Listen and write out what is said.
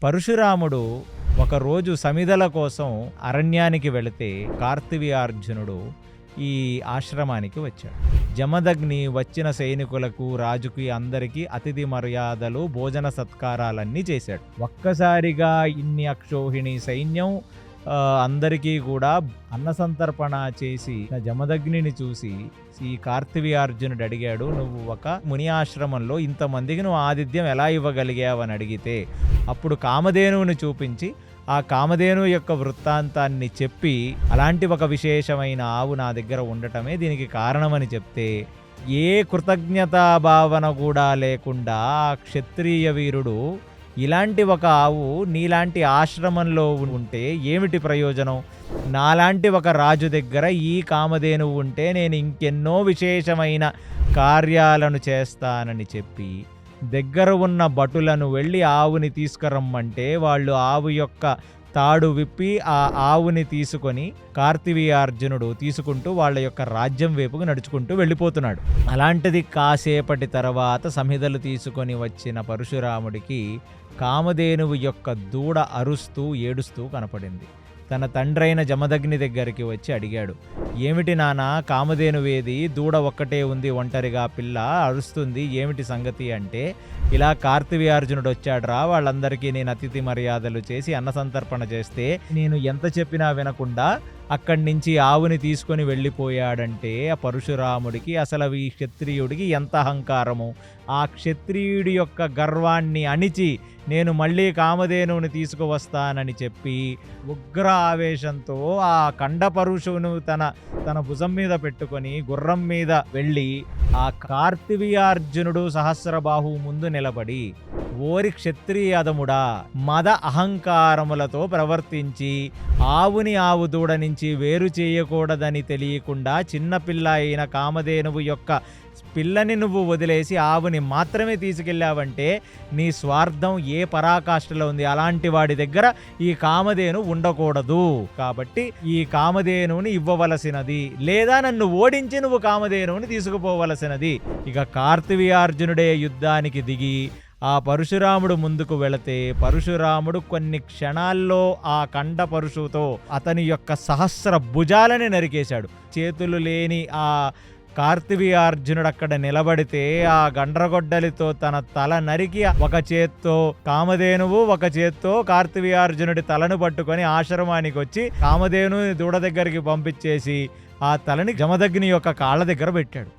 పరశురాముడు ఒకరోజు సమిధల కోసం అరణ్యానికి వెళితే కార్తవీర్యార్జునుడు ఈ ఆశ్రమానికి వచ్చాడు. జమదగ్ని వచ్చిన సైనికులకు, రాజుకి అందరికీ అతిథి మర్యాదలు, భోజన సత్కారాలన్నీ చేశాడు. ఒక్కసారిగా ఇన్ని అక్షోహిణి సైన్యం అందరికీ కూడా అన్నసంతర్పణ చేసి జమదగ్నిని చూసి ఈ కార్తవీర్యార్జునుడు అడిగాడు, నువ్వు ఒక ముని ఆశ్రమంలో ఇంతమందికి నువ్వు ఆతిథ్యం ఎలా ఇవ్వగలిగావని అడిగితే అప్పుడు కామధేనువుని చూపించి ఆ కామధేను యొక్క వృత్తాంతాన్ని చెప్పి అలాంటి ఒక విశేషమైన ఆవు నా దగ్గర ఉండటమే దీనికి కారణమని చెప్తే ఏ కృతజ్ఞతా భావన కూడా లేకుండా ఆ క్షత్రియ వీరుడు ఇలాంటి ఒక ఆవు నీలాంటి ఆశ్రమంలో ఉంటే ఏమిటి ప్రయోజనం, నాలాంటి ఒక రాజు దగ్గర ఈ కామధేనువు ఉంటే నేను ఇంకెన్నో విశేషమైన కార్యాలను చేస్తానని చెప్పి దగ్గర ఉన్న భటులను వెళ్ళి ఆవుని తీసుకురమ్మంటే వాళ్ళు ఆవు యొక్క తాడు విప్పి ఆ ఆవుని తీసుకొని కార్తవీర్యార్జునుడు తీసుకుంటూ వాళ్ళ యొక్క రాజ్యం వైపుకు నడుచుకుంటూ వెళ్ళిపోతున్నాడు. అలాంటిది కాసేపటి తర్వాత సమిధలు తీసుకొని వచ్చిన పరశురాముడికి కామధేనువు యొక్క దూడ అరుస్తూ ఏడుస్తూ కనపడింది. తన తండ్రైన జమదగ్ని దగ్గరికి వచ్చి అడిగాడు, ఏమిటి నాన్న, కామధేనువేది, దూడ ఒక్కటే ఉంది, ఒంటరిగా పిల్ల అరుస్తుంది, ఏమిటి సంగతి అంటే, ఇలా కార్తవీర్యార్జునుడు వచ్చాడురా, వాళ్ళందరికీ నేను అతిథి మర్యాదలు చేసి అన్నసంతర్పణ చేస్తే నేను ఎంత చెప్పినా వినకుండా అక్కడి నుంచి ఆవుని తీసుకొని వెళ్ళిపోయాడంటే ఆ పరశురాముడికి అసలు ఈ క్షత్రియుడికి ఎంత అహంకారము, ఆ క్షత్రియుడి యొక్క గర్వాన్ని అణిచి నేను మళ్ళీ కామధేనువుని తీసుకువస్తానని చెప్పి ఉగ్ర ఆవేశంతో ఆ కండపరుషువును తన భుజం మీద పెట్టుకొని గుర్రం మీద వెళ్ళి ఆ కార్తవీర్యార్జునుడు సహస్రబాహు ముందు నిలబడి, ఓరి క్షత్రియాదముడా, మద అహంకారములతో ప్రవర్తించి ఆవుని ఆవు దూడ నుంచి వేరు చేయకూడదని తెలియకుండా చిన్నపిల్ల అయిన కామధేనువు యొక్క పిల్లని నువ్వు వదిలేసి ఆవుని మాత్రమే తీసుకెళ్ళావంటే నీ స్వార్థం ఏ పరాకాష్ఠలో ఉంది. అలాంటి వాడి దగ్గర ఈ కామధేను ఉండకూడదు. కాబట్టి ఈ కామధేనువుని ఇవ్వవలసినది, లేదా నన్ను ఓడించి నువ్వు కామధేనువుని తీసుకుపోవలసినది. ఇక కార్తవీర్యార్జునుడే యుద్ధానికి దిగి ఆ పరశురాముడు ముందుకు వెళితే పరశురాముడు కొన్ని క్షణాల్లో ఆ కండ పరుశుతో అతని యొక్క సహస్ర భుజాలని నరికేశాడు. చేతులు లేని ఆ కార్తవీర్యార్జునుడు అక్కడ నిలబడితే ఆ గండ్రగొడ్డలితో తన తల నరికి ఒక చేత్తో కామధేనువు, ఒక చేత్తో కార్తవీర్యార్జునుడి తలను పట్టుకొని ఆశ్రమానికి వచ్చి కామధేను దూడ దగ్గరికి పంపించేసి ఆ తలని జమదగ్ని యొక్క కాళ్ళ దగ్గర పెట్టాడు.